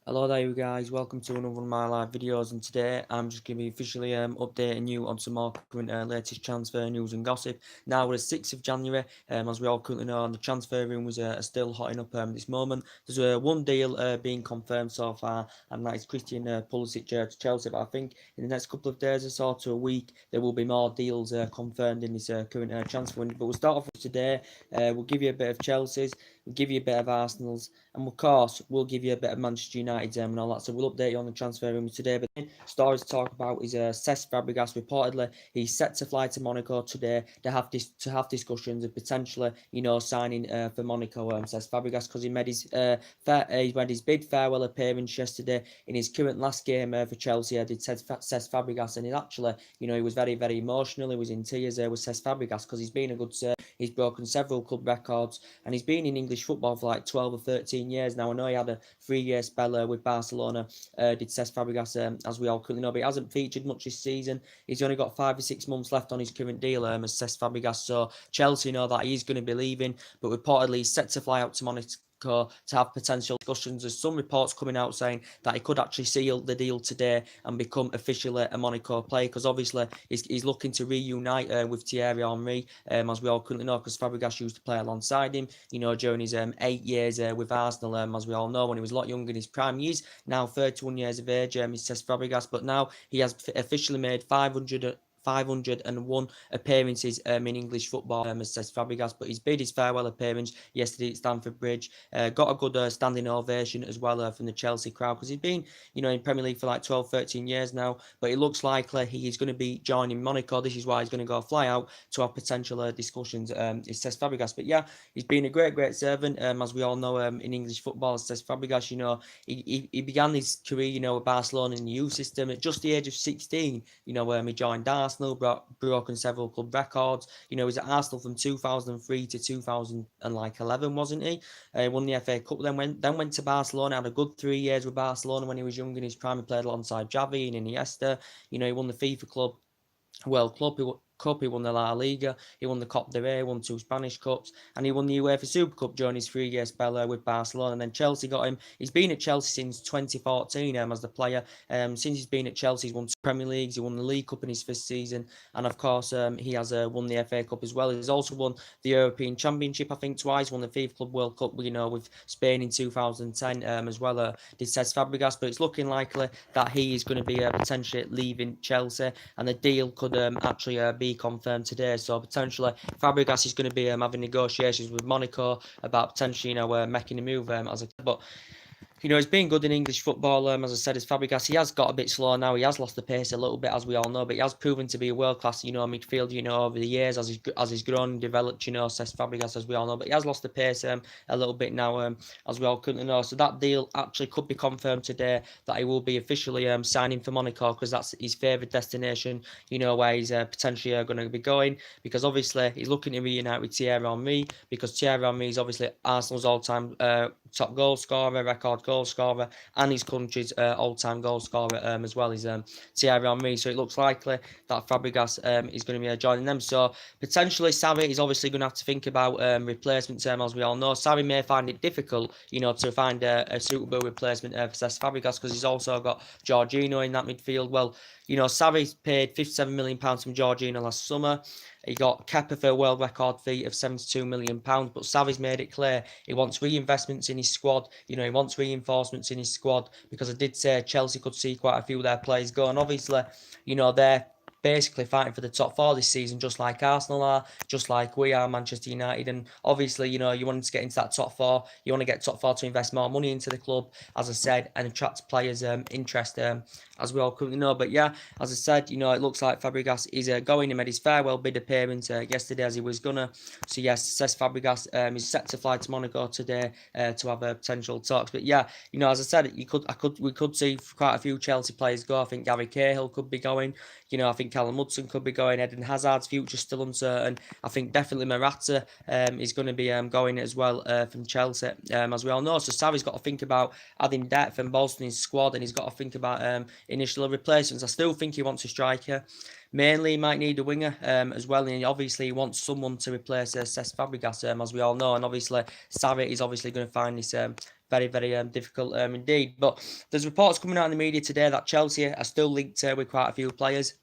Hello there you guys, welcome to another one of my live videos, and today I'm just going to be officially updating you on some more current latest transfer news and gossip. Now we're the 6th of January, as we all currently know, and the transfer rumours are still hotting up at this moment. There's one deal being confirmed so far, and that is Christian Pulisic to Chelsea, but I think in the next couple of days or so to a week there will be more deals confirmed in this current transfer window. But we'll start off with today. We'll give you a bit of Chelsea's, we'll give you a bit of Arsenal's, and of course we'll give you a bit of Manchester United and all that. So we'll update you on the transfer room today. But the stories to talk about is Cesc Fabregas. Reportedly, he's set to fly to Monaco today to have discussions of potentially signing for Monaco. Cesc Fabregas, because he made his bid farewell appearance yesterday in his current last game for Chelsea. I did Cesc Fabregas, and he was very emotional. He was in tears with Cesc Fabregas because he's been a good servant. He's broken several club records, and he's been in English football for like 12 or 13 years now. I know he had a 3-year spell with Barcelona, did Cesc Fabregas, as we all currently know, but he hasn't featured much this season. He's only got 5 or 6 months left on his current deal as Cesc Fabregas, so Chelsea know that he's going to be leaving, but reportedly he's set to fly out to Monaco to have potential discussions. There's some reports coming out saying that he could actually seal the deal today and become officially a Monaco player, because obviously he's looking to reunite with Thierry Henry, as we all currently know, because Fabregas used to play alongside him, during his 8 years with Arsenal, as we all know, when he was a lot younger in his prime years. Now 31 years of age, he says Fabregas, but now he has officially made 501 appearances in English football, as says Fabregas, but he's bid his farewell appearance yesterday at Stamford Bridge. Got a good standing ovation as well from the Chelsea crowd, because he's been, in Premier League for like 12, 13 years now, but it looks likely he is going to be joining Monaco. This is why he's going to go fly out to have potential discussions, it says Fabregas. But yeah, he's been a great servant, as we all know, in English football, says Fabregas. He began his career, with Barcelona in the youth system at just the age of 16. He joined Arsenal, broken several club records. He was at Arsenal from 2003 to 2011, wasn't he? Won the FA Cup, then went to Barcelona, had a good 3 years with Barcelona when he was young in his prime. He played alongside Xavi and Iniesta. He won the FIFA World Cup, he won the La Liga, he won the Copa del Rey, won 2 Spanish Cups, and he won the UEFA Super Cup during his 3-year spell with Barcelona. And then Chelsea got him. He's been at Chelsea since 2014 as the player. Since he's been at Chelsea, he's won 2 Premier Leagues, he won the League Cup in his first season, and of course he has won the FA Cup as well. He's also won the European Championship, I think, twice, won the FIFA Club World Cup, with Spain in 2010 as well, did Cesc Fabregas, but it's looking likely that he is going to be potentially leaving Chelsea, and the deal could actually be confirmed today. So potentially Fabregas is going to be having negotiations with Monaco about potentially making a move, as I said. But he's been good in English football, as I said, as Fabregas. He has got a bit slow now. He has lost the pace a little bit, as we all know, but he has proven to be a world-class, midfield, over the years as he's grown and developed, says Fabregas, as we all know. But he has lost the pace a little bit now, as we all couldn't know. So that deal actually could be confirmed today, that he will be officially signing for Monaco, because that's his favourite destination, where he's potentially going to be going, because obviously he's looking to reunite with Thierry Henry, because Thierry Henry is obviously Arsenal's all-time top goal scorer, record goal scorer, and his country's all-time goal scorer as well as Thierry Henry. So it looks likely that Fabregas is going to be joining them. So potentially Sarri is obviously going to have to think about replacement term, as we all know. Sarri may find it difficult, to find a suitable replacement for Cesc Fabregas, because he's also got Jorginho in that midfield. Well, Sarri paid £57 million from Jorginho last summer. He got Kepa for a world record fee of £72 million, but Sarri's made it clear he wants reinvestments in his squad. He wants reinforcements in his squad, because I did say Chelsea could see quite a few of their players go, and obviously, they're basically fighting for the top 4 this season, just like Arsenal are, just like we are, Manchester United. And obviously, you want to get into that top 4. You want to get top 4 to invest more money into the club, as I said, and attract players' interest, as we all currently know. But yeah, as I said, it looks like Fabregas is going. He made his farewell bid appearance yesterday, as he was gonna. So yes, says Fabregas is set to fly to Monaco today to have potential talks. But yeah, as I said, we could see quite a few Chelsea players go. I think Gary Cahill could be going. I think Callum Hudson could be going. Eden Hazard's future still uncertain. I think definitely Morata is going to be going as well from Chelsea, as we all know. So Sarri's got to think about adding depth and bolstering his squad, and he's got to think about initial replacements. I still think he wants a striker, Mainly, he might need a winger as well, and obviously he wants someone to replace Cesc Fabregas, as we all know, and obviously Sarri is obviously going to find this very, very difficult indeed. But there's reports coming out in the media today that Chelsea are still linked with quite a few players.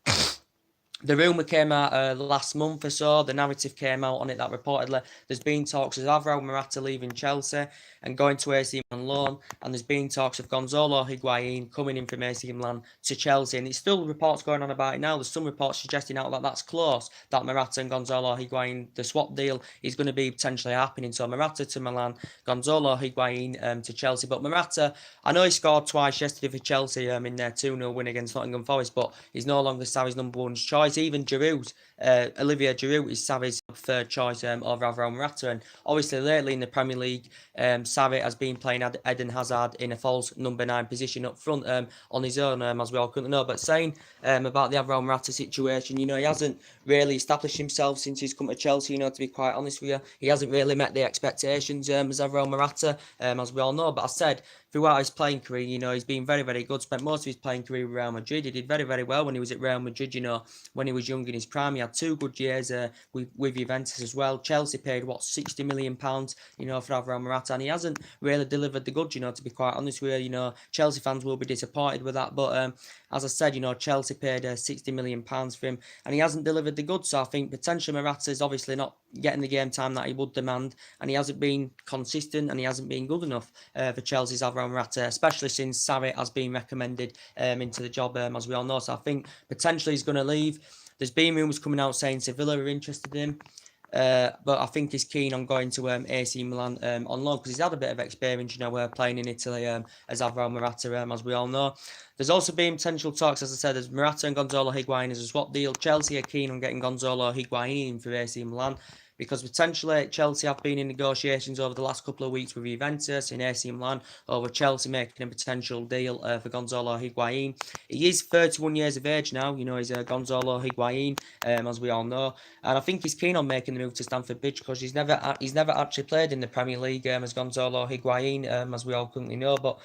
The rumour came out last month or so. The narrative came out on it that reportedly there's been talks of Alvaro Morata leaving Chelsea and going to AC Milan on loan, and there's been talks of Gonzalo Higuain coming in from AC Milan to Chelsea, and it's still reports going on about it now. There's some reports suggesting out that that's close, that Morata and Gonzalo Higuain, the swap deal is going to be potentially happening. So Morata to Milan, Gonzalo Higuain to Chelsea. But Morata, I know he scored twice yesterday for Chelsea in their 2-0 win against Nottingham Forest, but he's no longer Sarri's number one choice. Even Giroud, Olivier Giroud is Sarri's third choice over Alvaro Morata. And obviously lately in the Premier League, Sarri has been playing Eden Hazard in a false number 9 position up front on his own, as we all couldn't know. But saying about the Alvaro Morata situation, he hasn't really established himself since he's come to Chelsea, to be quite honest with you. He hasn't really met the expectations as Alvaro Morata, as we all know. But I said, throughout his playing career, he's been very, very good. Spent most of his playing career with Real Madrid. He did very, very well when he was at Real Madrid, when he was young in his prime. He had 2 good years with Juventus as well. Chelsea paid, £60 million, for Alvaro Morata, and he hasn't really delivered the goods, to be quite honest with you. Chelsea fans will be disappointed with that, but as I said, Chelsea paid £60 million for him, and he hasn't delivered the goods. So I think potentially Morata is obviously not getting the game time that he would demand, and he hasn't been consistent, and he hasn't been good enough for Chelsea's Alvaro Morata, especially since Sarri has been recommended into the job, as we all know. So I think potentially he's going to leave. There's been rumours coming out saying Sevilla are interested in him. But I think he's keen on going to AC Milan on loan, because he's had a bit of experience, playing in Italy as Alvaro Morata, as we all know. There's also been potential talks, as I said, as Morata and Gonzalo Higuain as a swap deal. Chelsea are keen on getting Gonzalo Higuain for AC Milan, because potentially Chelsea have been in negotiations over the last couple of weeks with Juventus and AC Milan over Chelsea making a potential deal for Gonzalo Higuain. He is 31 years of age now, he's Gonzalo Higuain, as we all know, and I think he's keen on making the move to Stamford Bridge, because he's never actually played in the Premier League as Gonzalo Higuain, as we all currently know. But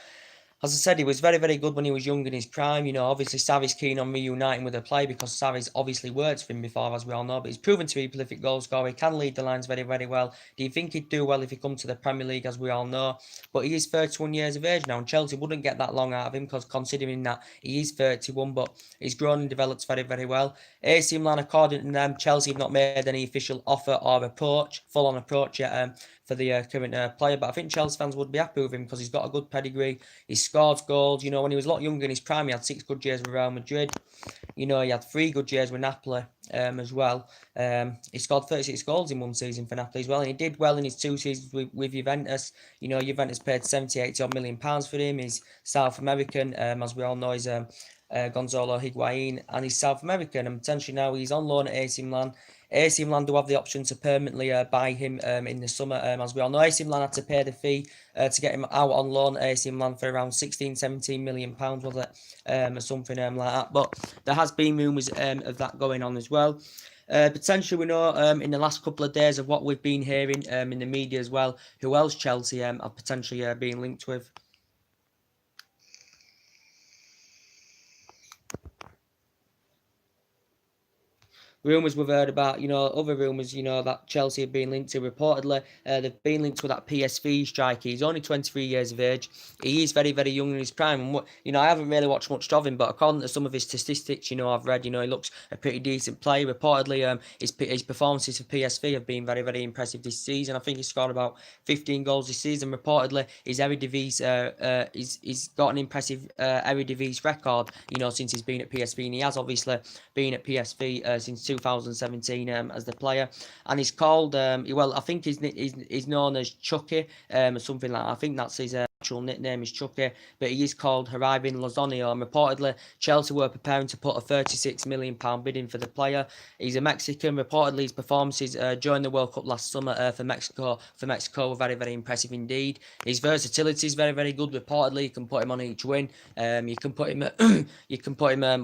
as I said, he was very, very good when he was young in his prime. Obviously Sarri's keen on reuniting with a player, because Sarri's obviously worked for him before, as we all know. But he's proven to be a prolific goal scorer. He can lead the lines very, very well. Do you think he'd do well if he come to the Premier League, as we all know? But he is 31 years of age now, and Chelsea wouldn't get that long out of him, because considering that he is 31, but he's grown and developed very, very well. AC Milan, according to them, Chelsea have not made any official offer or full-on approach yet for the current player. But I think Chelsea fans would be happy with him, because he's got a good pedigree. He scored goals. When he was a lot younger in his prime, he had 6 good years with Real Madrid. He had 3 good years with Napoli as well. He scored 36 goals in one season for Napoli as well, and he did well in his 2 seasons with Juventus. Juventus paid 70, 80 million pounds for him. He's South American, as we all know. He's Gonzalo Higuain, and he's South American, and potentially now he's on loan at AC Milan. AC Milan do have the option to permanently buy him in the summer, as we all know. AC Milan had to pay the fee to get him out on loan at AC Milan for around 16, 17 million pounds, was it? Or something like that. But there has been rumours of that going on as well. Potentially, we know in the last couple of days of what we've been hearing in the media as well, who else Chelsea are potentially being linked with. Rumours we've heard about, other rumours, that Chelsea have been linked to. Reportedly, they've been linked with that PSV striker. He's only 23 years of age. He is very, very young in his prime. And, I haven't really watched much of him, but according to some of his statistics, I've read, he looks a pretty decent player. Reportedly, his performances for PSV have been very, very impressive this season. I think he's scored about 15 goals this season. Reportedly, his Eredivisie, he's got an impressive Eredivisie record, since he's been at PSV. And he has obviously been at PSV since 2017 as the player, and he's called I think he's known as Chucky or something like that. I think that's his actual nickname is Chucky, but he is called Haribin Lozano, and reportedly Chelsea were preparing to put a £36 million bid in for the player. He's a Mexican. Reportedly his performances during the World Cup last summer for Mexico were very, very impressive indeed. His versatility is very, very good. Reportedly you can put him on each wing. You can put him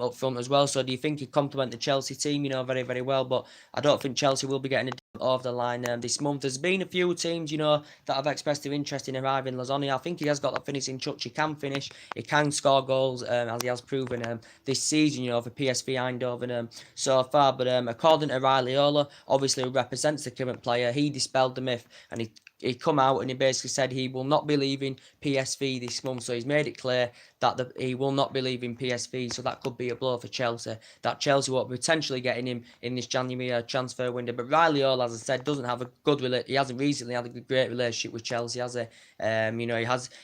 up front as well. So do you think he'd complement the Chelsea team, very, very well? But I don't think Chelsea will be getting a over the line this month. There's been a few teams, that have expressed their interest in arriving Lozani. I think he has got that finishing touch. He can finish. He can score goals, as he has proven this season, for PSV Eindhoven so far. But according to Raiola, obviously who represents the current player, he dispelled the myth and he come out and he basically said he will not be leaving PSV this month. So he's made it clear that he will not be leaving PSV. So that could be a blow for Chelsea. That Chelsea will potentially getting him in this January transfer window. But Raiola, as I said, doesn't have a good he hasn't recently had a great relationship with Chelsea, has he?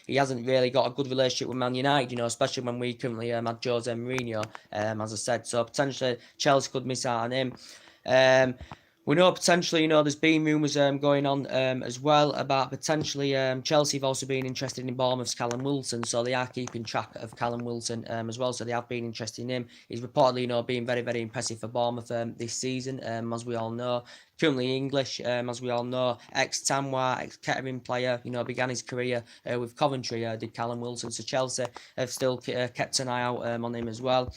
He hasn't really got a good relationship with Man United, especially when we currently had Jose Mourinho, as I said. So potentially Chelsea could miss out on him. We know potentially, there's been rumours going on as well about potentially Chelsea have also been interested in Bournemouth's Callum Wilson, so they are keeping track of Callum Wilson as well, so they have been interested in him. He's reportedly, being very, very impressive for Bournemouth this season, as we all know. Currently English, as we all know, ex-Tamwa, ex-Kettering player, began his career with Coventry, did Callum Wilson, so Chelsea have still kept an eye out on him as well.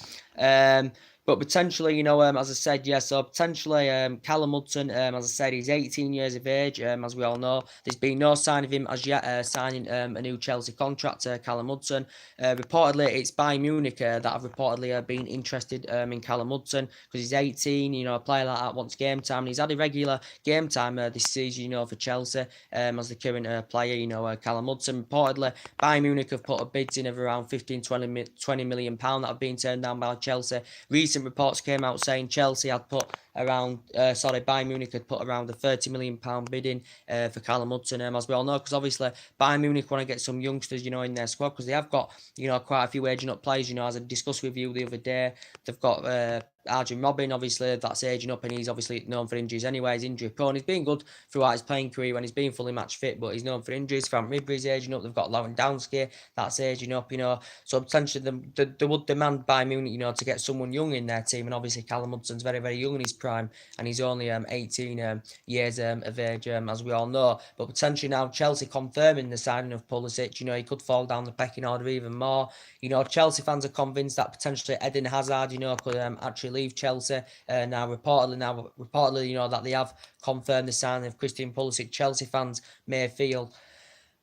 But potentially, as I said, so potentially Callum Hudson, as I said, he's 18 years of age, as we all know. There's been no sign of him as yet signing a new Chelsea contract, Callum Hudson. Reportedly, it's Bayern Munich that have reportedly been interested in Callum Hudson because he's 18, a player like that wants game time. And he's had irregular game time this season, for Chelsea as the current player, Callum Hudson. Reportedly, Bayern Munich have put a bids in of around 20 million pounds that have been turned down by Chelsea. Recent reports came out saying Chelsea had put Bayern Munich had put around a £30 million bid in for Callum Hudson, as we all know, because obviously Bayern Munich want to get some youngsters, in their squad, because they have got, quite a few aging up players, as I discussed with you the other day. They've got Arjen Robben, obviously, that's aging up, and he's obviously known for injuries anyway. He's injury prone. He's been good throughout his playing career when he's been fully match fit, but he's known for injuries. Frank Ribery's aging up. They've got Lewandowski, that's aging up, So potentially they would demand Bayern Munich, to get someone young in their team, and obviously Callum Hudson's very, very young in his prime, and he's only 18 years of age, as we all know. But potentially now Chelsea confirming the signing of Pulisic, he could fall down the pecking order even more. Chelsea fans are convinced that potentially Eden Hazard, could actually leave Chelsea. Now reportedly, that they have confirmed the signing of Christian Pulisic. Chelsea fans may feel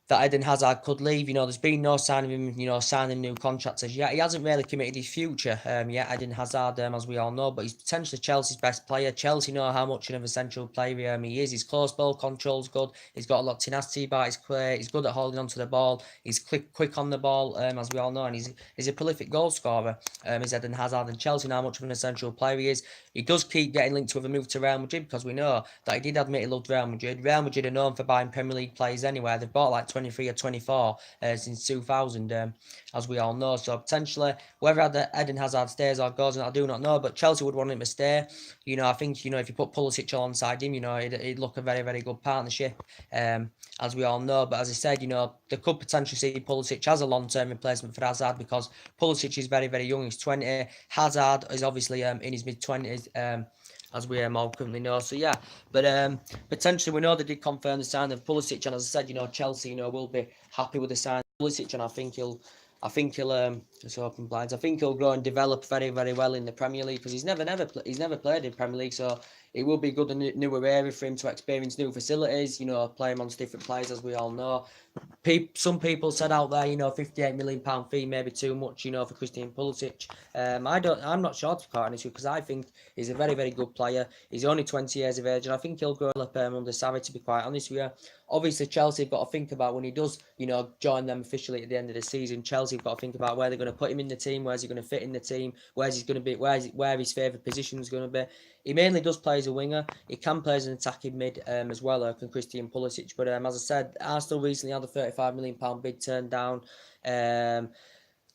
that Eden Hazard could leave. There's been no sign of him, signing new contracts as yet. He hasn't really committed his future yet, Eden Hazard, as we all know, but he's potentially Chelsea's best player. Chelsea know how much of an essential player he is. His close ball control's good. He's got a lot of tenacity about his play. He's good at holding onto the ball. He's quick on the ball, as we all know, and he's a prolific goal scorer, is Eden Hazard, and Chelsea know how much of an essential player he is. He does keep getting linked with a move to Real Madrid because we know that he did admit he loved Real Madrid. Real Madrid are known for buying Premier League players anyway. They've bought like 23 or 24 since 2000, as we all know. So potentially, whether Eden Hazard stays or goes, I do not know. But Chelsea would want him to stay. I think, if you put Pulisic alongside him, it'd look a very, very good partnership, as we all know. But as I said, they could potentially see Pulisic as a long-term replacement for Hazard because Pulisic is very, very young. He's 20. Hazard is obviously in his mid-20s. As we all currently know. So yeah, but potentially we know they did confirm the sign of Pulisic, and as I said, Chelsea, will be happy with the sign of Pulisic, and I think he'll just open blinds. I think he'll grow and develop very, very well in the Premier League because he's never played in Premier League, so it will be good and newer area for him to experience new facilities. Play amongst different players, as we all know. Some people said out there, £58 million fee may be too much, for Christian Pulisic. I'm not sure, to be quite honest with you, because I think he's a very, very good player. He's only 20 years of age, and I think he'll grow up under Sarri, to be quite honest with you. Obviously, Chelsea have got to think about when he does, join them officially at the end of the season. Chelsea have got to think about where they're going to put him in the team, where's he going to fit in the team, where's he's going to be, where his favourite position is going to be. He mainly does play as a winger. He can play as an attacking mid as well, can Christian Pulisic. But as I said, Arsenal recently had a £35 million bid turned down.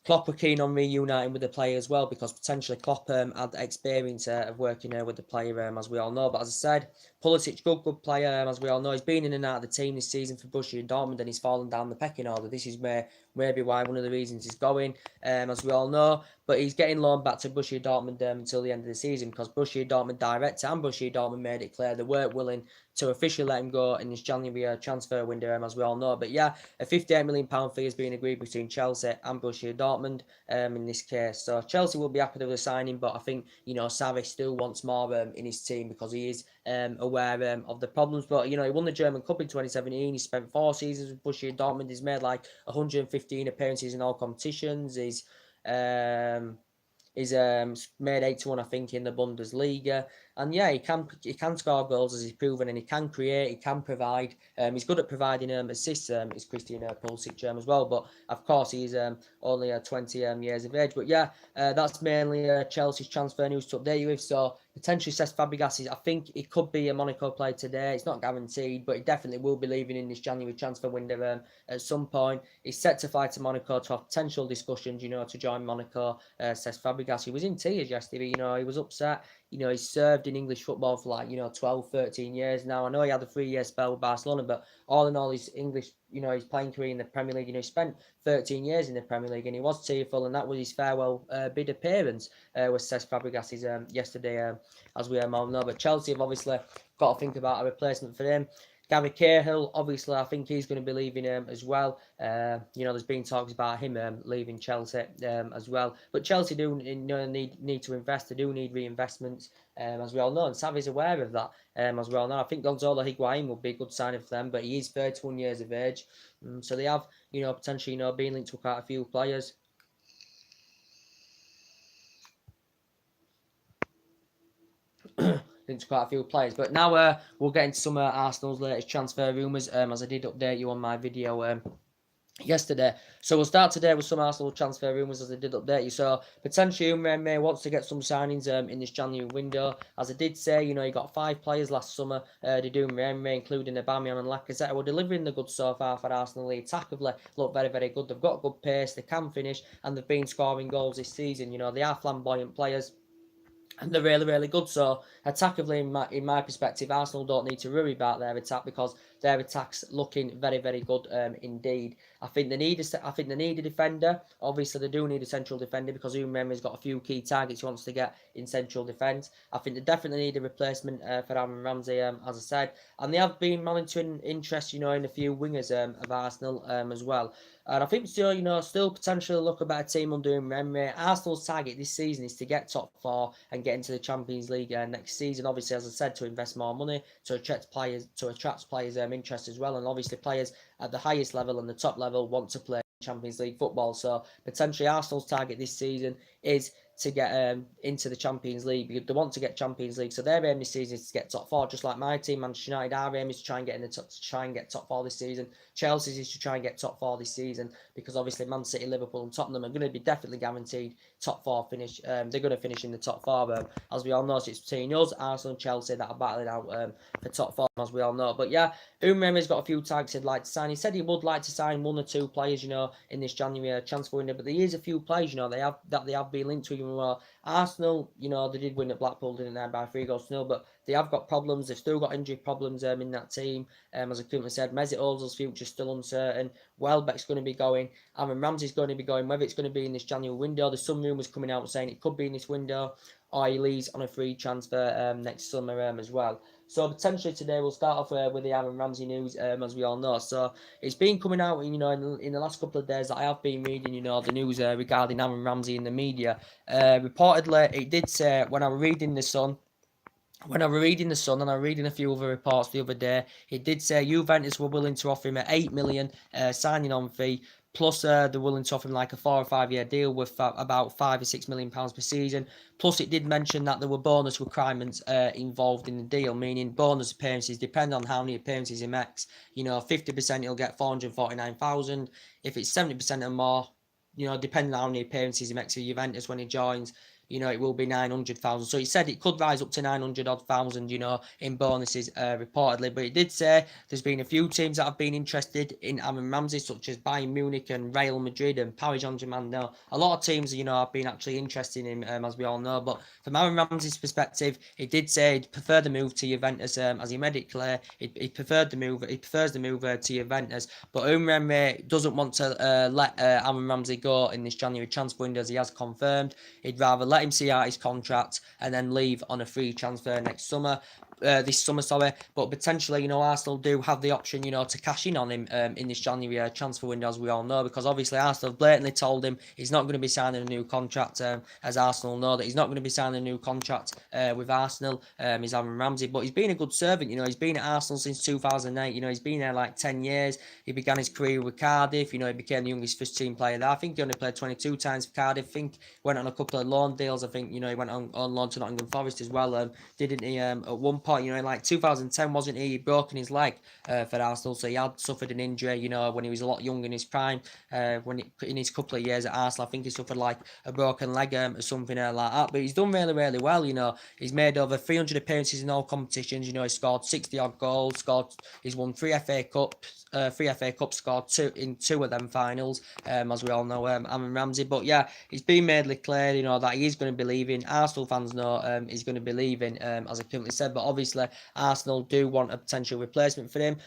Klopp were keen on reuniting with the player as well because potentially Klopp had experience of working with the player, as we all know. But as I said, Pulisic, good player, as we all know. He's been in and out of the team this season for Borussia Dortmund and he's fallen down the pecking order. This is maybe why one of the reasons he's going, as we all know. But he's getting loaned back to Borussia Dortmund until the end of the season because Borussia Dortmund director and Borussia Dortmund made it clear they weren't willing to officially let him go in this January transfer window, as we all know. But yeah, a £58 million fee has been agreed between Chelsea and Borussia Dortmund in this case. So Chelsea will be happy with the signing, but I think, Sarri still wants more in his team because he is aware of the problems. But he won the German Cup in 2017. He spent 4 seasons with Borussia Dortmund. He's made like 115 appearances in all competitions. He's made 81, I think, in the Bundesliga. And yeah, he can score goals, as he's proven, and he can create, he can provide. He's good at providing assists. Is Christian Pulisic as well, but of course he's only 20 years of age. But yeah, that's mainly Chelsea's transfer news to update you with. So potentially says Fabregas, I think it could be a Monaco player today. It's not guaranteed, but he definitely will be leaving in this January transfer window at some point. He's set to fly to Monaco to have potential discussions, to join Monaco, says Fabregas. He was in tears yesterday, he was upset. He's served in English football for like, 12, 13 years now. I know he had a 3-year spell with Barcelona, but all in all, his English, his playing career in the Premier League, he spent 13 years in the Premier League, and he was tearful, and that was his farewell bid appearance, was Cesc Fabregas' yesterday, as we all know. But Chelsea have obviously got to think about a replacement for him. Gary Cahill, obviously, I think he's going to be leaving as well. There's been talks about him leaving Chelsea as well. But Chelsea do need to invest. They do need reinvestments, as we all know. And Xavi's aware of that, as we all know. I think Gonzalo Higuain would be a good signing for them, but he is 31 years of age. So they have, potentially, being linked to quite a few players. Into quite a few players. But now we'll get into some Arsenal's latest transfer rumours, as I did update you on my video yesterday. So we'll start today with some Arsenal transfer rumours, as I did update you. So potentially Umremme wants to get some signings in this January window. As I did say, he got 5 players last summer to do Umremme, including Aubameyang and Lacazette, who are delivering the goods so far for Arsenal. They attackably look very, very good. They've got good pace, they can finish, and they've been scoring goals this season. They are flamboyant players, and they're really, really good. So attackively, in my perspective, Arsenal don't need to worry about their attack, because their attack's looking very, very good indeed. I think they need a defender. Obviously, they do need a central defender, because Umremme's got a few key targets he wants to get in central defence. I think they definitely need a replacement for Aaron Ramsey, as I said. And they have been monitoring interest, in a few wingers of Arsenal as well. And I think still potentially look a better team under Umremme. Arsenal's target this season is to get top 4 and get into the Champions League next season. Obviously, as I said, to invest more money, to attract players interest as well. And obviously, players at the highest level and the top level want to play Champions League football. So potentially, Arsenal's target this season is to get into the Champions League, because they want to get Champions League. So their aim this season is to get top 4, just like my team, Manchester United. Our aim is to try and get top 4 this season. Chelsea's is to try and get top 4 this season, because obviously Man City, Liverpool, and Tottenham are going to be definitely guaranteed top 4 finish. They're going to finish in the top 4. As we all know, so it's between us, Arsenal, and Chelsea that are battling out for top 4, as we all know. But yeah, Umremme's got a few targets he'd like to sign. He said he would like to sign 1 or 2 players, in this January transfer window. But there is a few players, they have been linked to. Arsenal, they did win at Blackpool, didn't they, by 3-0, but they have got problems. They've still got injury problems in that team. As I currently said, Mesut Ozil's future still uncertain. Welbeck's going to be going. Aaron Ramsey's going to be going. Whether it's going to be in this January window, there's some rumours coming out saying it could be in this window, or he leaves on a free transfer next summer as well. So potentially today we'll start off with the Aaron Ramsey news, as we all know. So it's been coming out, in the last couple of days that I have been reading, the news regarding Aaron Ramsey in the media. Reportedly, it did say, when I was reading The Sun, and I was reading a few other reports the other day, it did say Juventus were willing to offer him an 8 million signing on fee. Plus, they're willing to offer him like a 4 or 5 year deal with about £5 or £6 million per season. Plus, it did mention that there were bonus requirements involved in the deal, meaning bonus appearances depend on how many appearances he makes. 50% he'll get 449,000. If it's 70% or more, depending on how many appearances he makes for Juventus when he joins, it will be 900,000. So he said it could rise up to 900,000, in bonuses, reportedly. But it did say there's been a few teams that have been interested in Aaron Ramsey, such as Bayern Munich and Real Madrid and Paris Saint-Germain. Now, a lot of teams, have been actually interested in him, as we all know. But from Aaron Ramsey's perspective, it did say he'd prefer the move to Juventus, as he made it clear. He prefers the move to Juventus. But Umremme doesn't want to let Aaron Ramsey go in this January transfer window, as he has confirmed. He'd rather let him see out his contract and then leave on a free transfer next summer. this summer, sorry, but potentially, you know, Arsenal do have the option, you know, to cash in on him in this January transfer window, as we all know, because obviously Arsenal blatantly told him he's not going to be signing a new contract, as Arsenal know that he's not going to be signing a new contract with Arsenal. He's Aaron Ramsey, but he's been a good servant, you know, he's been at Arsenal since 2008, you know, he's been there like 10 years. He began his career with Cardiff, you know, he became the youngest first team player there. I think he only played 22 times for Cardiff. I think went on a couple of loan deals. I think, you know, he went on loan to Nottingham Forest as well. Didn't he? At one point, you know, in like 2010, wasn't he? He'd broken his leg for Arsenal, so he had suffered an injury, you know, when he was a lot younger in his prime. In his couple of years at Arsenal, I think he suffered like a broken leg or something like that. But he's done really, really well, you know. He's made over 300 appearances in all competitions, you know, he scored 60 odd goals, he's won 3 FA Cups, scored two of them finals, as we all know, Aaron Ramsey. But yeah, it's been made clear, you know, that he is going to be leaving. Arsenal fans know he's going to be leaving, as I currently said, but obviously Arsenal do want a potential replacement for him.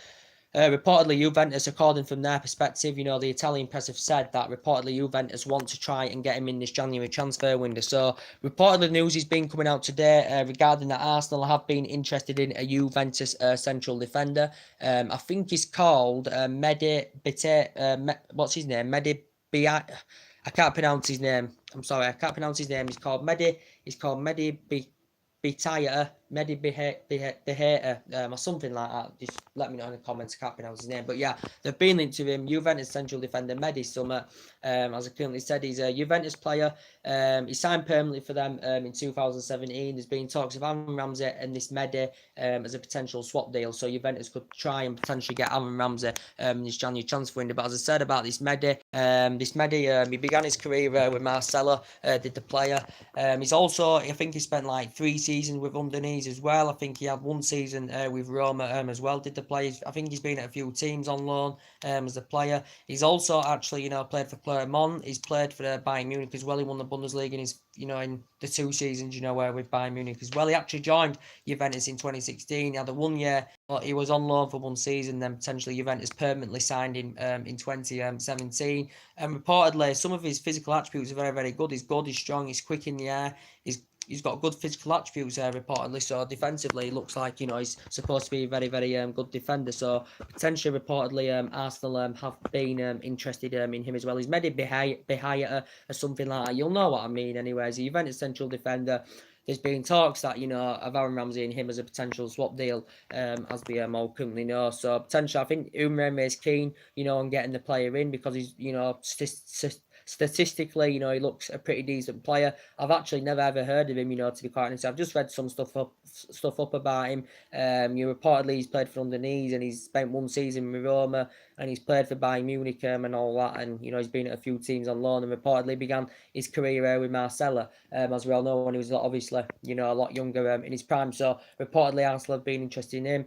Reportedly, Juventus, according from their perspective, you know, the Italian press have said that reportedly Juventus want to try and get him in this January transfer window. So, reportedly, news has been coming out today regarding that Arsenal have been interested in a Juventus central defender. I think he's called Mehdi Bite. What's his name? Mehdi Biat. I can't pronounce his name. I'm sorry, I can't pronounce his name. He's called Mehdi Bitaya, Mehdi Beheta, or something like that. Just let me know in the comments. I can't pronounce his name, but yeah, they've been linked to him. Juventus central defender Mehdi Summer, as I currently said, he's a Juventus player. He signed permanently for them in 2017. There's been talks of Aaron Ramsey and this Mehdi as a potential swap deal, so Juventus could try and potentially get Aaron Ramsey in this January transfer window. But as I said about this Mehdi, he began his career with Marcelo, did the player. He's also, I think he spent like 3 seasons with Udinese as well. I think he had 1 season with Roma as well, did the play. I think he's been at a few teams on loan as a player. He's also actually, you know, played for Clermont. He's played for Bayern Munich as well. He won the Bundesliga in his, you know, in the 2 seasons, you know, with Bayern Munich as well. He actually joined Juventus in 2016. He had a 1 year, but he was on loan for 1 season. Then potentially Juventus permanently signed him in 2017. And reportedly, some of his physical attributes are very, very good. He's good, he's strong, he's quick in the air. He's got good physical attributes there, reportedly. So defensively, it looks like, you know, he's supposed to be a very, very good defender. So potentially, reportedly, Arsenal have been interested in him as well. He's Mehdi Behaya or something like that. You'll know what I mean, anyways. A Juventus central defender. There's been talks that, you know, of Aaron Ramsey and him as a potential swap deal, as we all currently know. So potentially, I think Umreme is keen, you know, on getting the player in because he's, you know, statistically, you know, he looks a pretty decent player. I've actually never ever heard of him, you know, to be quite honest. I've just read some stuff up about him. You reportedly he's played for Udinese and he's spent 1 season with Roma and he's played for Bayern Munich and all that. And, you know, he's been at a few teams on loan and reportedly began his career with Marcelo, as we all know, when he was obviously, you know, a lot younger in his prime. So reportedly Arsenal have been interested in him.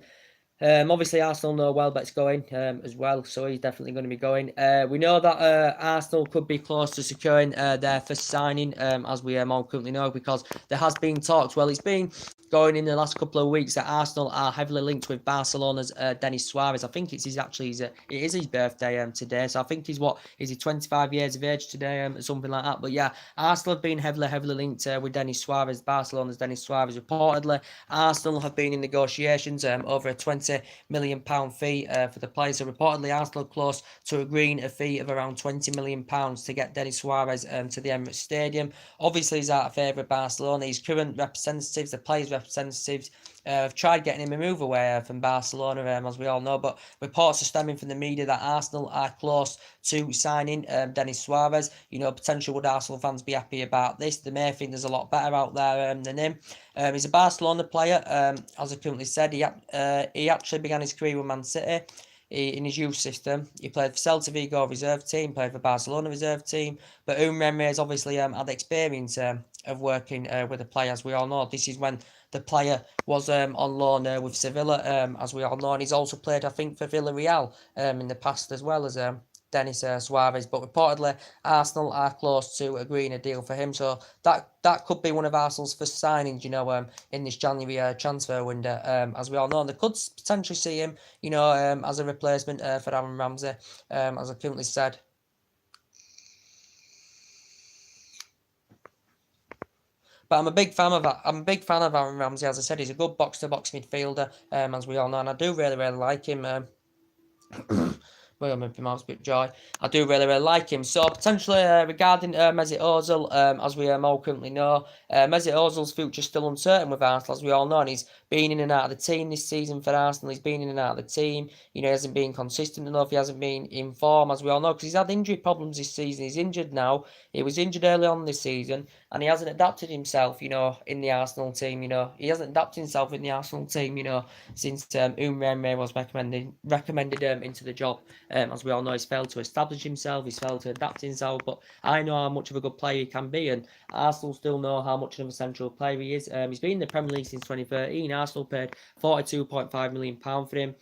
Obviously, Arsenal know Welbeck's going as well, so he's definitely going to be going. We know that Arsenal could be close to securing their first signing, as we all currently know, because there has been talks. Well, it's been going in the last couple of weeks that Arsenal are heavily linked with Barcelona's Denis Suarez. I think it is his birthday today, so I think he's 25 years of age today, or something like that. But yeah, Arsenal have been heavily linked with Denis Suarez, Barcelona's Denis Suarez. Reportedly, Arsenal have been in negotiations over a £20 million fee for the player. So reportedly, Arsenal close to agreeing a fee of around £20 million to get Denis Suarez to the Emirates Stadium. Obviously, he's out of favour of Barcelona. His current representatives, the players' representatives, have tried getting him a move away from Barcelona, as we all know, but reports are stemming from the media that Arsenal are close to signing Denis Suarez. You know, potentially would Arsenal fans be happy about this? They may think there's a lot better out there than him. He's a Barcelona player, as I currently said. He actually began his career with Man City. In his youth system, he played for Celta Vigo reserve team, played for Barcelona reserve team. But Umreme has obviously had experience of working with a player, as we all know. This is when the player was on loan with Sevilla, as we all know. And he's also played, I think, for Villarreal in the past as well as Denis Suarez. But reportedly, Arsenal are close to agreeing a deal for him. So that could be one of Arsenal's first signings, you know, in this January transfer window, as we all know. And they could potentially see him, you know, as a replacement for Aaron Ramsey, as I currently said. But I'm a big fan of Aaron Ramsey. As I said, he's a good box-to-box midfielder, as we all know, and I do really like him. Well, maybe miles bit dry. I do really like him. So potentially regarding Mesut Ozil, as we all currently know, Mesut Ozil's future is still uncertain with Arsenal, as we all know, and he's been in and out of the team this season for Arsenal. He's been in and out of the team. You know, he hasn't been consistent enough. He hasn't been in form, as we all know, because he's had injury problems this season. He's injured now. He was injured early on this season, and he hasn't adapted himself, you know, in the Arsenal team. You know, he hasn't adapted himself in the Arsenal team, you know, since Umremme was recommended into the job. As we all know, he's failed to establish himself, he's failed to adapt himself, but I know how much of a good player he can be, and Arsenal still know how much of a central player he is. He's been in the Premier League since 2013. Arsenal paid £42.5 million for him.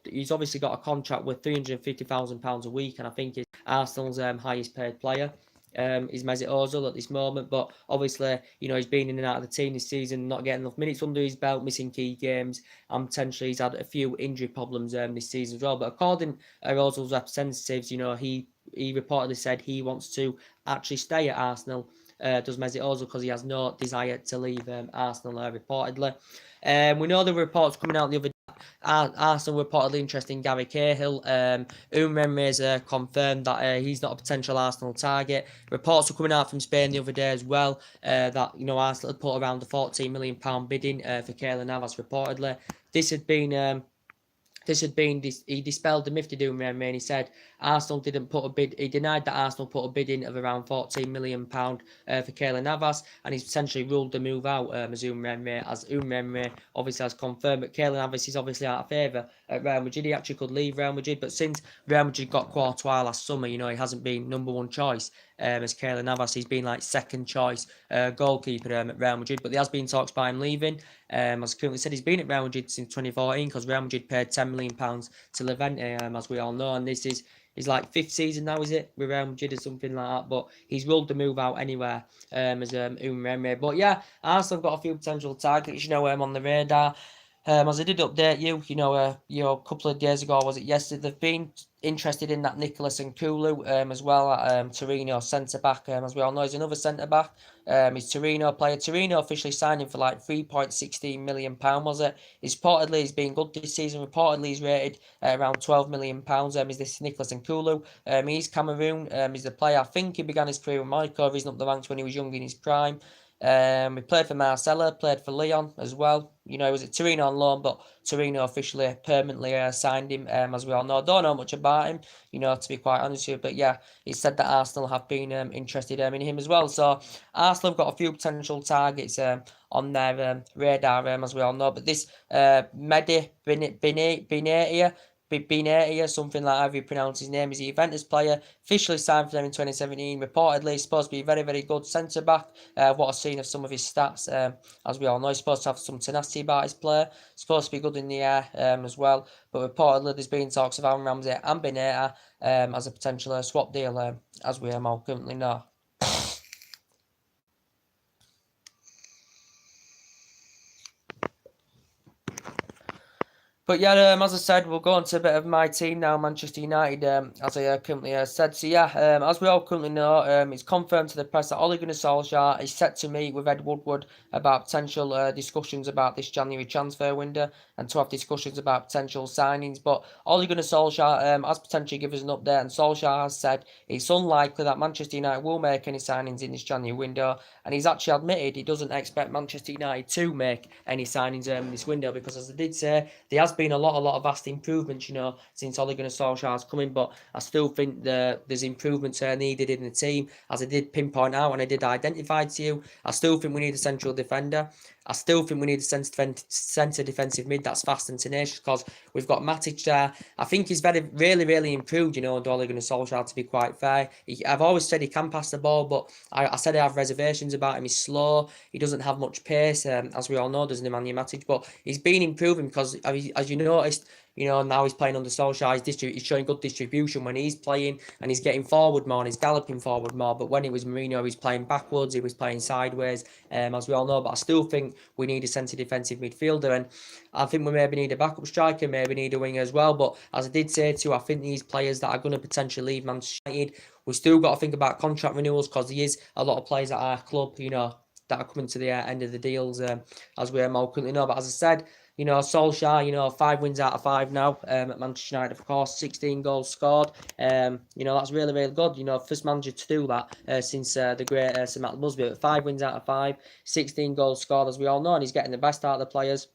He's obviously got a contract with £350,000 a week, and I think he's Arsenal's highest paid player. Is Mesut Ozil at this moment, but obviously, you know, he's been in and out of the team this season, not getting enough minutes under his belt, missing key games, and potentially he's had a few injury problems this season as well. But according to Ozil's representatives, you know, he reportedly said he wants to actually stay at Arsenal. Does Mesut Ozil, because he has no desire to leave Arsenal, reportedly. We know the reports coming out the other day. Arsenal reportedly interested in Gary Cahill. Umremme's confirmed that he's not a potential Arsenal target. Reports were coming out from Spain the other day as well, that, you know, Arsenal had put around the £14 million bidding for Keylor Navas reportedly. He dispelled the myth to Umremme, and he said Arsenal didn't put a bid. He denied that Arsenal put a bid in of around £14 million for Keylor Navas, and he's potentially ruled the move out as Umremme obviously has confirmed. But Keylor Navas is obviously out of favour at Real Madrid. He actually could leave Real Madrid, but since Real Madrid got Courtois last summer, you know, he hasn't been number one choice. As Keylor Navas, he's been like second choice goalkeeper at Real Madrid, but there has been talks about him leaving. As currently said, he's been at Real Madrid since 2014 because Real Madrid paid £10 million to Levante, as we all know, and this is his like fifth season now, is it, with Real Madrid or something like that? But he's ruled the move out anywhere as Umremme. But yeah, Arsenal have got a few potential targets, you know, on the radar. As I did update you, you know, a couple of days ago, was it yesterday? They've been interested in that Nicholas Nkulu as well at Torino centre-back. As we all know, he's another centre-back. He's Torino player. Torino officially signed him for like £3.16 million, was it? He's been good this season. Reportedly, he's rated around £12 million. Is this Nicholas Nkulu? He's Cameroon. He's the player. I think he began his career with Monaco. He's up the ranks when he was young in his prime. He played for Marcella, played for Lyon as well. You know, he was at Torino on loan, but Torino officially permanently signed him, as we all know. I don't know much about him, you know, to be quite honest with you. But yeah, he said that Arsenal have been interested in him as well. So Arsenal have got a few potential targets on their radar, as we all know. But this Mehdi Benatia, something like however you pronounce his name, is the Juventus player, officially signed for them in 2017. Reportedly, he's supposed to be a very, very good centre-back. What I've seen of some of his stats, as we all know, he's supposed to have some tenacity about his play, supposed to be good in the air as well. But reportedly, there's been talks of Aaron Ramsey and Benatia as a potential swap deal, as we all currently know. But yeah, as I said, we'll go on to a bit of my team now, Manchester United, as I currently said. So yeah, as we all currently know, it's confirmed to the press that Ole Gunnar Solskjaer is set to meet with Ed Woodward about potential discussions about this January transfer window and to have discussions about potential signings. But Ole Gunnar Solskjaer has potentially given us an update, and Solskjaer has said it's unlikely that Manchester United will make any signings in this January window, and he's actually admitted he doesn't expect Manchester United to make any signings in this window because, as I did say, there has been a lot of vast improvements, you know, since Ole Gunnar Solskjaer's coming, but I still think there's improvements needed in the team, as I did pinpoint out and I did identify to you. I still think we need a central defender. I still think we need a centre defensive mid that's fast and tenacious because we've got Matic there. I think he's really improved, you know, under Ole Gunnar Solskjaer, to be quite fair. I've always said he can pass the ball, but I said I have reservations about him. He's slow. He doesn't have much pace, as we all know, doesn't Nemanja Matic? But he's been improving because, as you noticed, you know, now he's playing under Solskjaer, he's showing good distribution when he's playing, and he's getting forward more, and he's galloping forward more. But when it was Mourinho, he was playing backwards, he was playing sideways, as we all know. But I still think we need a centre defensive midfielder, and I think we maybe need a backup striker, maybe need a winger as well. But as I did say too, I think these players that are going to potentially leave Manchester United, we've still got to think about contract renewals because there is a lot of players at our club, you know, that are coming to the end of the deals, as we all currently know. But as I said, Solskjaer, 5 wins out of 5 now at Manchester United, of course, 16 goals scored. That's really, really good. First manager to do that since the great Sir Matt Busby. But 5 wins out of 5, 16 goals scored, as we all know, and he's getting the best out of the players.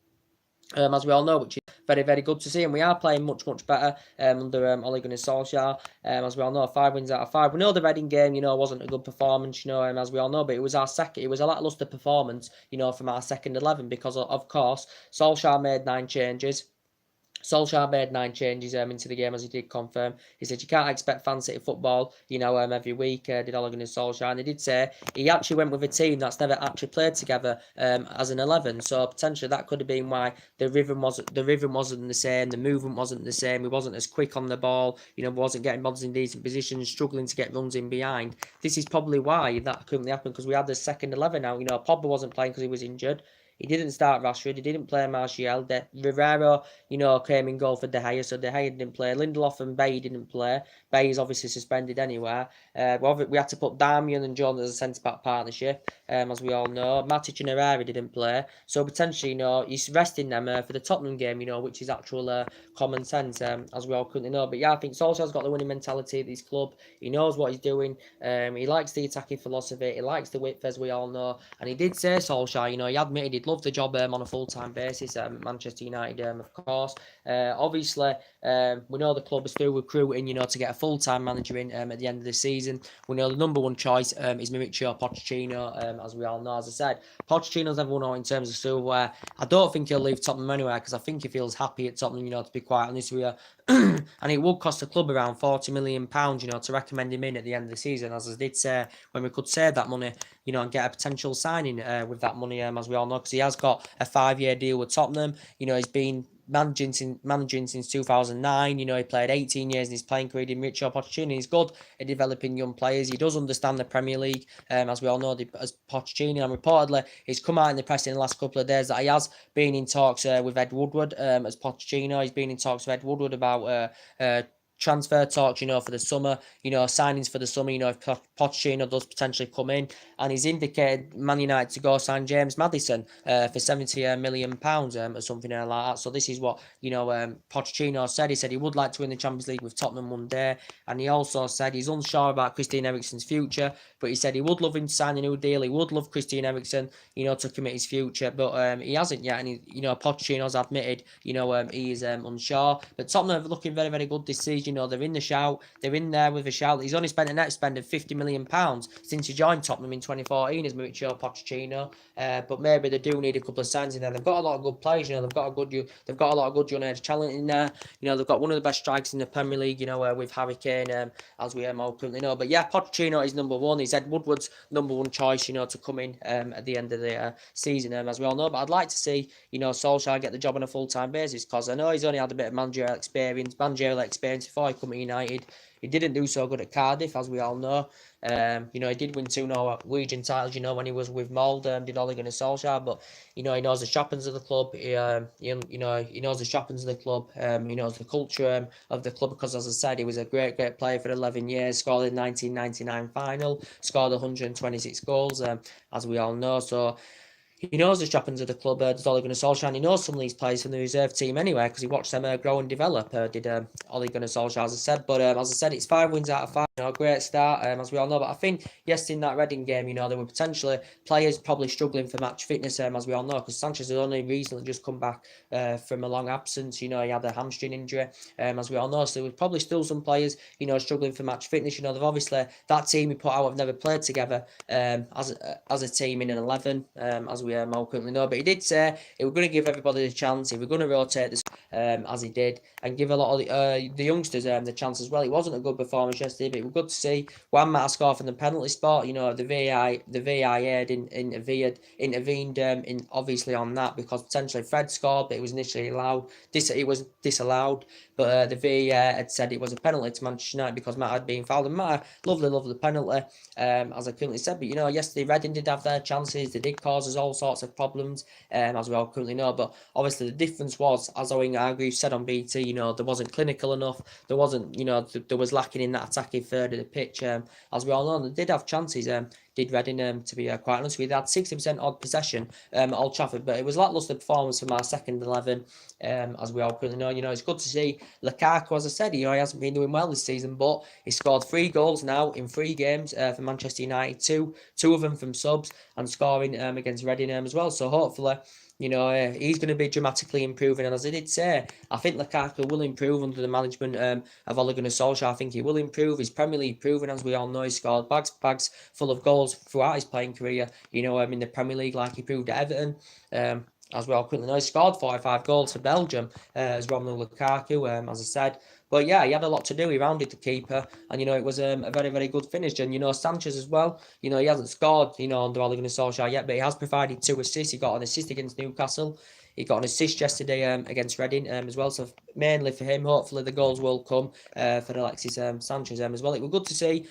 As we all know, which is very, very good to see, and we are playing much, much better under Ole Gunnar Solskjaer. As we all know, 5 wins out of 5. We know the Reading game, wasn't a good performance, as we all know, but it was our second. It was a lacklustre performance, from our second 11 because of course Solskjaer made 9 changes. Solskjaer made 9 changes into the game, as he did confirm. He said you can't expect fan city football, every week, did Ole Gunnar Solskjaer. And he did say he actually went with a team that's never actually played together as an 11. So potentially that could have been why the rhythm wasn't the same, the movement wasn't the same. He wasn't as quick on the ball, wasn't getting balls in decent positions, struggling to get runs in behind. This is probably why that couldn't happen, because we had the second 11 now. Pogba wasn't playing because he was injured. He didn't start Rashford. He didn't play Martial. Rivero, came in goal for De Gea, so De Gea didn't play. Lindelof and Bailly didn't play. Bailly's obviously suspended anyway. We had to put Darmian and John as a centre-back partnership, as we all know. Matic and Herrera didn't play. So potentially, he's resting them for the Tottenham game, which is actual common sense, as we all currently know. But yeah, I think Solskjaer's got the winning mentality at this club. He knows what he's doing. He likes the attacking philosophy. He likes the width, as we all know. And he did say, Solskjaer, he admitted he'd love the job on a full-time basis at Manchester United, of course. Obviously, we know the club is still recruiting, to get a full-time manager in at the end of the season. We know the number one choice is Mauricio Pochettino, as we all know. As I said, Pochettino's everyone know in terms of silverware. I don't think he'll leave Tottenham anywhere, because I think he feels happy at Tottenham, to be quite honest with you. And it would cost the club around £40 million, to recommend him in at the end of the season, as I did say, when we could save that money, and get a potential signing with that money, as we all know, because he has got a 5-year deal with Tottenham. He's been managing since 2009. He played 18 years in his playing career in Mauricio Pochettino. He's good at developing young players. He does understand the Premier League, as we all know, as Pochettino. And reportedly, he's come out in the press in the last couple of days that he has been in talks with Ed Woodward as Pochettino. He's been in talks with Ed Woodward about transfer talks, for the summer, signings for the summer, if Pochettino does potentially come in. And he's indicated Man United to go sign James Maddison for £70 million or something like that. So this is what, Pochettino said. He said he would like to win the Champions League with Tottenham one day. And he also said he's unsure about Christian Eriksen's future, but he said he would love him to sign a new deal. He would love Christian Eriksen, to commit his future, but he hasn't yet. And, Pochettino's admitted, he is unsure. But Tottenham are looking very, very good this season. They're in the shout. They're in there with a shout. He's only spent a net spend of £50 million since he joined Tottenham in 2014 as Mauricio Pochettino. But maybe they do need a couple of signs in there. They've got a lot of good players. They've got a lot of good young age talent in there. They've got one of the best strikers in the Premier League. With Harry Kane, as we all currently know. But yeah, Pochettino is number one. He's Ed Woodward's number one choice. To come in at the end of the season, as we all know. But I'd like to see Solskjaer get the job on a full-time basis, because I know he's only had a bit of managerial experience before he come to United. He didn't do so good at Cardiff, as we all know. He did win 2 Norwegian titles, when he was with Mold, did Ole Gunnar Solskjaer, but, he knows the shoppings of the club, he knows the shoppings of the club, he knows the culture of the club, because, as I said, he was a great, great player for 11 years, scored the 1999 final, scored 126 goals, as we all know, so he knows the shoppings of the club, does Ole Gunnar Solskjaer, and he knows some of these players from the reserve team anyway, because he watched them grow and develop, did Ole Gunnar Solskjaer, as I said. But as I said, it's 5 wins out of 5, great start, as we all know. But I think, yes, in that Reading game, there were potentially players probably struggling for match fitness, as we all know, because Sanchez had only recently just come back from a long absence. He had a hamstring injury, as we all know, so there was probably still some players, struggling for match fitness. They've obviously, that team he put out have never played together as a team in an 11, as we all currently know. But he did say he was going to give everybody a chance, he was going to rotate this, as he did, and give a lot of the youngsters the chance as well. It wasn't a good performance yesterday, but it was good to see. Juan Mata scored from the penalty spot. The VIA intervened in obviously on that, because potentially Fred scored, but it was initially allowed. It was disallowed, but the VAR had said it was a penalty to Manchester United because Mata had been fouled. And Mata, lovely penalty, as I currently said. But yesterday Reading did have their chances. They did cause us all sorts of problems, as we all currently know. But obviously the difference was, as Owen Hargreaves said on BT, there wasn't clinical enough. There wasn't, there was lacking in that attacking third of the pitch. As we all know, they did have chances. did Reading, to be quite honest with you. They had 60% odd possession at Old Trafford, but it was lacklustre performance from our second 11, as we all currently know. It's good to see Lukaku, as I said, he hasn't been doing well this season, but he scored 3 goals now in 3 games for Manchester United, two of them from subs, and scoring against Reading as well. So hopefully, he's going to be dramatically improving. And as I did say, I think Lukaku will improve under the management of Ole Gunnar Solskjaer. I think he will improve. He's Premier League proven, as we all know. He scored bags full of goals throughout his playing career. In the Premier League, like he proved at Everton. As we all currently know, he scored 45 goals for Belgium as Romelu Lukaku, as I said. But yeah, he had a lot to do. He rounded the keeper, and it was a very, very good finish. And Sanchez as well. He hasn't scored under Ole Gunnar Solskjaer yet, but he has provided 2 assists. He got an assist against Newcastle. He got an assist yesterday against Reading as well. So mainly for him, hopefully the goals will come for Alexis Sanchez as well. It was good to see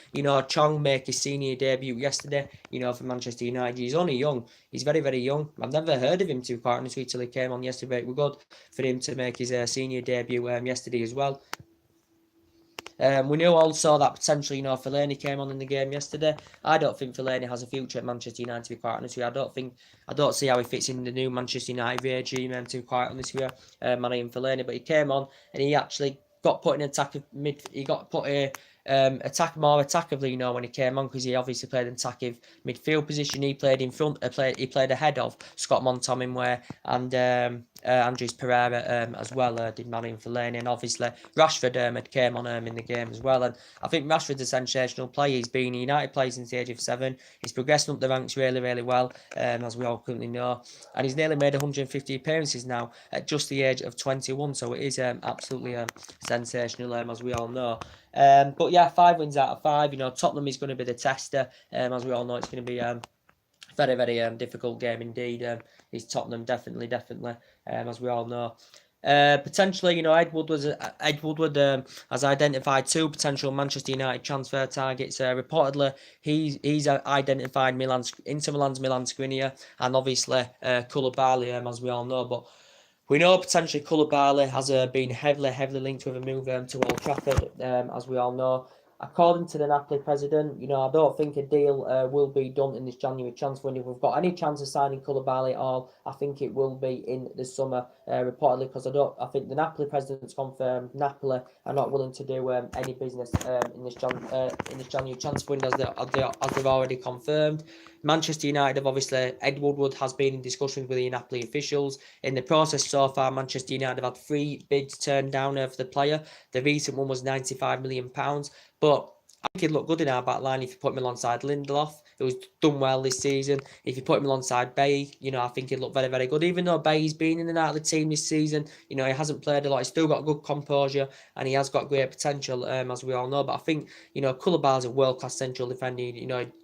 Chong make his senior debut yesterday. For Manchester United, he's only young. He's very, very young. I've never heard of him, to be quite honest with you, till he came on yesterday. It was good for him to make his senior debut yesterday as well. We knew also that potentially, Fellaini came on in the game yesterday. I don't think Fellaini has a future at Manchester United, to be quite honest with you. I don't see how he fits in the new Manchester United regime, to be quite honest with you, Manny Fellaini. But he came on and he actually got put in attack of mid. He got put attack more attackively, when he came on, because he obviously played in attacking midfield position. He played in front. He played ahead of Scott McTominay and Andres Pereira as well. Did Manny Fellaini, and obviously Rashford had came on in the game as well. And I think Rashford's a sensational player. He's been a United player since the age of 7. He's progressing up the ranks really, really well, as we all currently know. And he's nearly made 150 appearances now at just the age of 21. So it is absolutely sensational, as we all know. But yeah, 5 wins out of 5. Tottenham is going to be the tester. As we all know, it's going to be very, very difficult game indeed. Is Tottenham definitely, as we all know. Potentially, Ed Woodward has identified 2 potential Manchester United transfer targets. Reportedly, he's identified Inter Milan's Milan Skriniar and obviously Koulibaly, as we all know. But we know potentially Koulibaly has been heavily linked with a move to Old Trafford, as we all know. According to the Napoli president, I don't think a deal will be done in this January transfer window. If we've got any chance of signing Koulibaly at all, I think it will be in the summer, reportedly, because I think the Napoli president's confirmed Napoli are not willing to do any business in this January transfer window, as they've already confirmed. Manchester United have obviously, Ed Woodward has been in discussions with the Napoli officials. In the process so far, Manchester United have had 3 bids turned down for the player. The recent one was £95 million. But I think he'd look good in our back line if you put him alongside Lindelof, who's done well this season. If you put him alongside Bay, I think he'd look very, very good. Even though Bay's been in and out of the team this season, he hasn't played a lot. He's still got good composure and he has got great potential, as we all know. But I think, Koulibaly's a world-class central defender.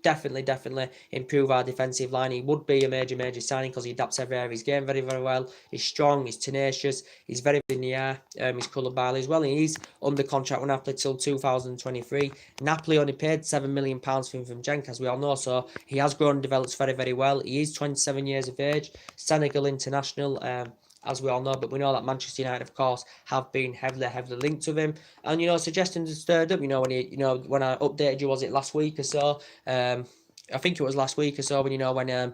Definitely improve our defensive line. He would be a major signing because he adapts every area of his game very, very well. He's strong, he's tenacious, he's very in the air. He's Koulibaly as well. And he's under contract with Napoli till 2023. Napoli only paid £7 million for him from Genk, as we all know, so he has grown and developed very, very well. He is 27 years of age, Senegal international, as we all know, but we know that Manchester United, of course, have been heavily linked with him. And, suggestions have stirred up, when I updated you, was it last week or so? I think it was last week or so, when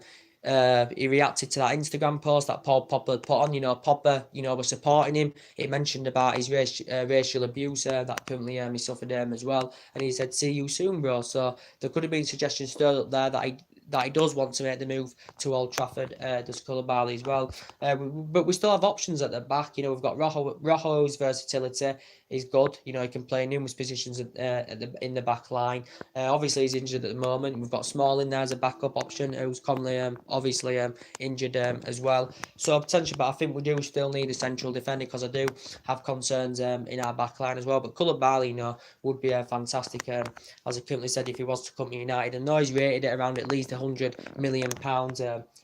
he reacted to that Instagram post that Paul Pogba put on. Pogba, was supporting him. It mentioned about his racial abuse that apparently he suffered as well. And he said, "See you soon, bro." So there could have been suggestions stirred up there that he does want to make the move to Old Trafford, does Koulibaly as well. But we still have options at the back. We've got Rojo's versatility is good. He can play numerous positions in the back line. Obviously, he's injured at the moment. We've got Small in there as a backup option, who's commonly obviously injured as well. So potentially, but I think we do still need a central defender because I do have concerns in our back line as well. But Koulibaly, would be a fantastic, as I currently said, if he was to come to United. And though he's rated at around at least £100 million,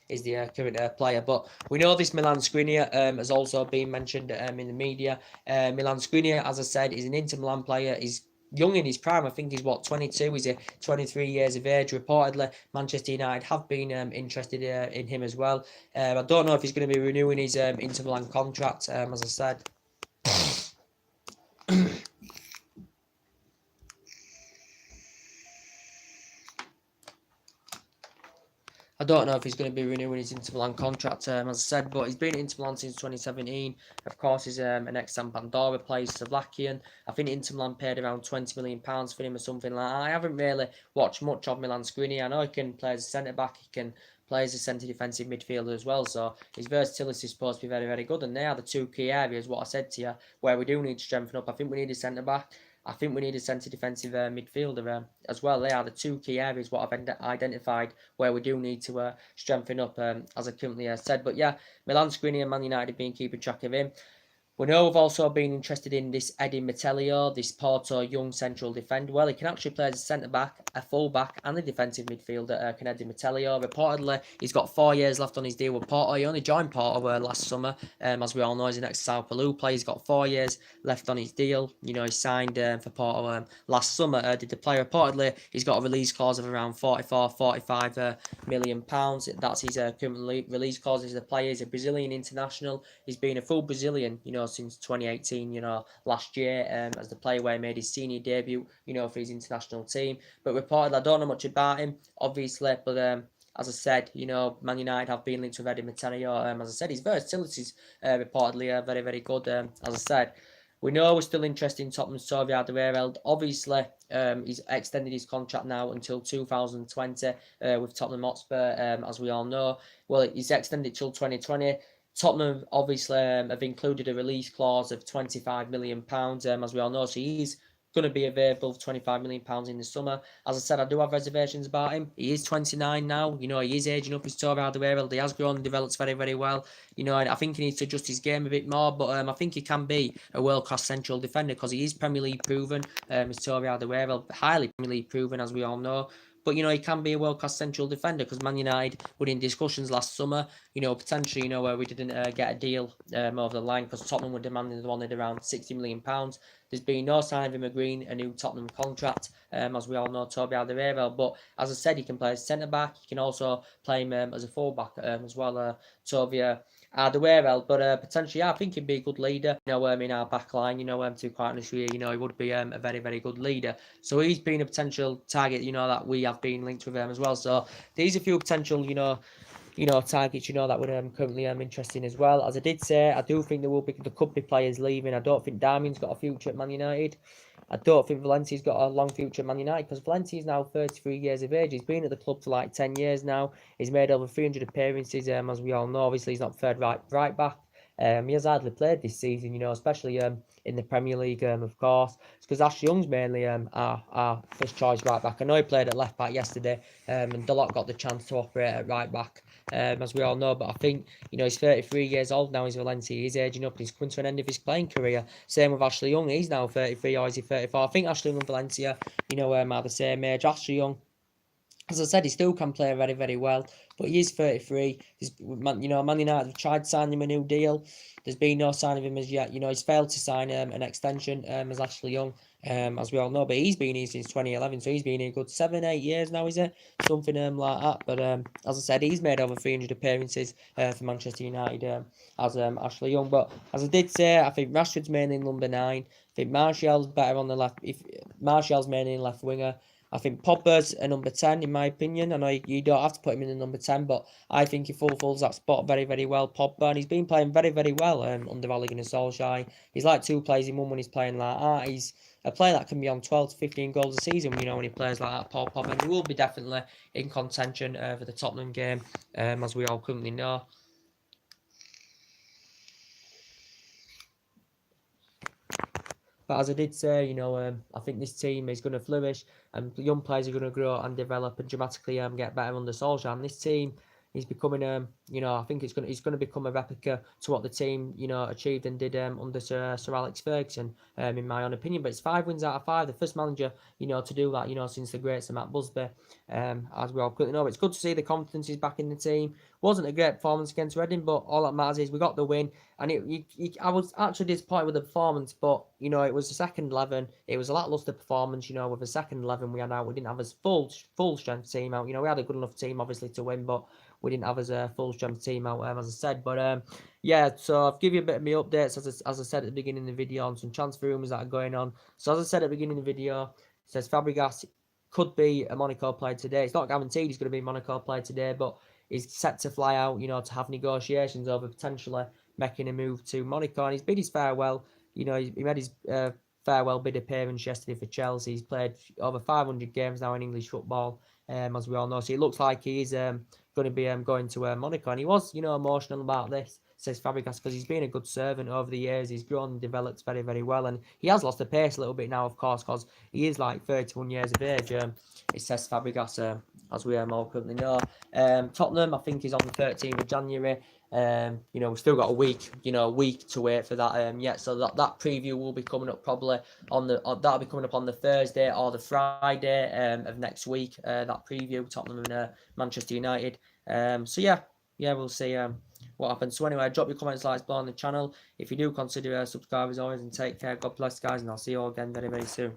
is the current player. But we know this Milan Skriniar has also been mentioned in the media. Milan Skriniar, as I said, is an Inter Milan player. He's young in his prime. I think he's 22. He's 23 years of age. Reportedly, Manchester United have been interested in him as well. I don't know if he's going to be renewing his Inter Milan contract, as I said. I don't know if he's going to be renewing his Inter Milan contract, as I said, but he's been at Inter Milan since 2017. Of course, he's an ex-Sampdoria player, Slovakian. I think Inter Milan paid around £20 million for him or something like that. I haven't really watched much of Milan Skriniar. I know he can play as a centre-back, he can play as a centre defensive midfielder as well, so his versatility is supposed to be very, very good, and they are the two key areas, what I said to you, where we do need to strengthen up. I think we need a centre-back. I think we need a centre defensive midfielder as well. They are the two key areas what I've identified where we do need to strengthen up, as I currently said. But yeah, Milan Skriniar and Man United have been keeping track of him. We know we've also been interested in this Eddie Metellio, this Porto young central defender. Well, he can actually play as a centre-back, a full-back and a defensive midfielder, can Eddie Metellio. Reportedly, he's got 4 years left on his deal with Porto. He only joined Porto last summer. As we all know, he's an ex-Sao Paulo player. He's got 4 years left on his deal. You know, he signed for Porto last summer, did the player. Reportedly, he's got a release clause of around 45 million pounds. That's his current release clause as a player. He's a Brazilian international. He's been a full Brazilian, you know, since 2018, you know, last year, as the player where he made his senior debut, you know, for his international team. But reportedly, I don't know much about him, obviously, but as I said, you know, Man United have been linked with Eddie Metellio. As I said, his versatility is reportedly very, very good. As I said, we know we're still interested in Tottenham's Toby Alderweireld. Obviously, he's extended his contract now until 2020 with Tottenham Hotspur, as we all know. Well, he's extended till 2020. Tottenham obviously have included a release clause of £25 million, as we all know, so he's going to be available for £25 million in the summer. As I said, I do have reservations about him. He is 29 now. You know, he is aging up his Toby Alderweireld. He has grown and developed very, very well. You know, I think he needs to adjust his game a bit more, but I think he can be a world-class central defender because he is Premier League proven. His Toby Alderweireld, highly Premier League proven, as we all know. But, you know, he can be a world-class central defender because Man United were in discussions last summer, you know, potentially, you know, where we didn't get a deal over the line because Tottenham were demanding they wanted around £60 million. There's been no sign of him agreeing a new Tottenham contract, as we all know, Toby Alderweireld. But as I said, he can play as centre-back. He can also play him as a full-back as well, Toby Alderweireld. But potentially, yeah, I think he'd be a good leader, you know, in our back line, you know, to be quite honest with you, you know, he would be a very, very good leader. So he's been a potential target, you know, that we have been linked with him as well. So these are a few potential, you know, targets, you know, that would currently interesting as well. As I did say, I do think there could be players leaving. I don't think Darmian's got a future at Man United. I don't think Valencia's got a long future at Man United because Valencia's now 33 years of age. He's been at the club for like 10 years now. He's made over 300 appearances, as we all know. Obviously, he's not third right back. He has hardly played this season, you know, especially in the Premier League, of course. It's because Ashley Young's mainly our first choice right back. I know he played at left back yesterday, and Dalot got the chance to operate at right back, as we all know. But I think, you know, he's 33 years old now. He's Valencia. He's aging up. He's coming to an end of his playing career. Same with Ashley Young. He's now 33, or is he 34? I think Ashley Young and Valencia, you know, are the same age. Ashley Young, as I said, he still can play very, very well, but he is 33. You know, Man United have tried to sign him a new deal. There's been no sign of him as yet. You know, he's failed to sign an extension as Ashley Young, as we all know. But he's been here since 2011, so he's been here a good 7-8 years now, is it? Something like that. But as I said, he's made over 300 appearances for Manchester United as Ashley Young. But as I did say, I think Rashford's mainly in number 9. I think Martial's better on the left. If Martial's mainly in left winger. I think Pogba's a number 10, in my opinion. I know you don't have to put him in the number 10, but I think he fulfills that spot very, very well, Pogba. And he's been playing very, very well under Ole Gunnar Solskjaer. He's like 2 players in one when he's playing like that. He's a player that can be on 12 to 15 goals a season, you know, when he plays like that, Paul Pogba. And he will be definitely in contention for the Tottenham game, as we all currently know. But as I did say, you know, I think this team is going to flourish, and young players are going to grow and develop and dramatically get better under Solskjaer. And this team is becoming, you know, I think it's going to become a replica to what the team, you know, achieved and did under Sir Alex Ferguson, in my own opinion. But it's 5 wins out of 5, the first manager, you know, to do that, you know, since the great Sir Matt Busby, as we all currently know. But it's good to see the confidence is back in the team. Wasn't a great performance against Reading, but all that matters is we got the win. And I was actually disappointed with the performance, but, you know, it was the second 11. It was a lacklustre performance, you know, with the second 11 we had out. We didn't have a full strength team out. You know, we had a good enough team, obviously, to win, but we didn't have a full strength team out, as I said. But, yeah, so I'll give you a bit of my updates, as I said at the beginning of the video, on some transfer rumours that are going on. So, as I said at the beginning of the video, it says Fabregas could be a Monaco player today. It's not guaranteed he's going to be a Monaco player today, but is set to fly out, you know, to have negotiations over potentially making a move to Monaco. And he's bid his farewell. You know, he made his farewell bid appearance yesterday for Chelsea. He's played over 500 games now in English football, as we all know. So it looks like he's going to be going to Monaco. And he was, you know, emotional about this, says Fabregas, because he's been a good servant over the years. He's grown and developed very, very well. And he has lost the pace a little bit now, of course, because he is like 31 years of age. It says Fabregas, as we all currently know. Tottenham, I think, is on the 13th of January. You know, we've still got a week to wait for that yet. So that preview will be coming up probably that'll be coming up on the Thursday or the Friday of next week. That preview, Tottenham and Manchester United. So yeah, we'll see what happens. So anyway, drop your comments, likes below on the channel. If you do, consider subscribe as always, and take care. God bless, guys, and I'll see you all again very, very soon.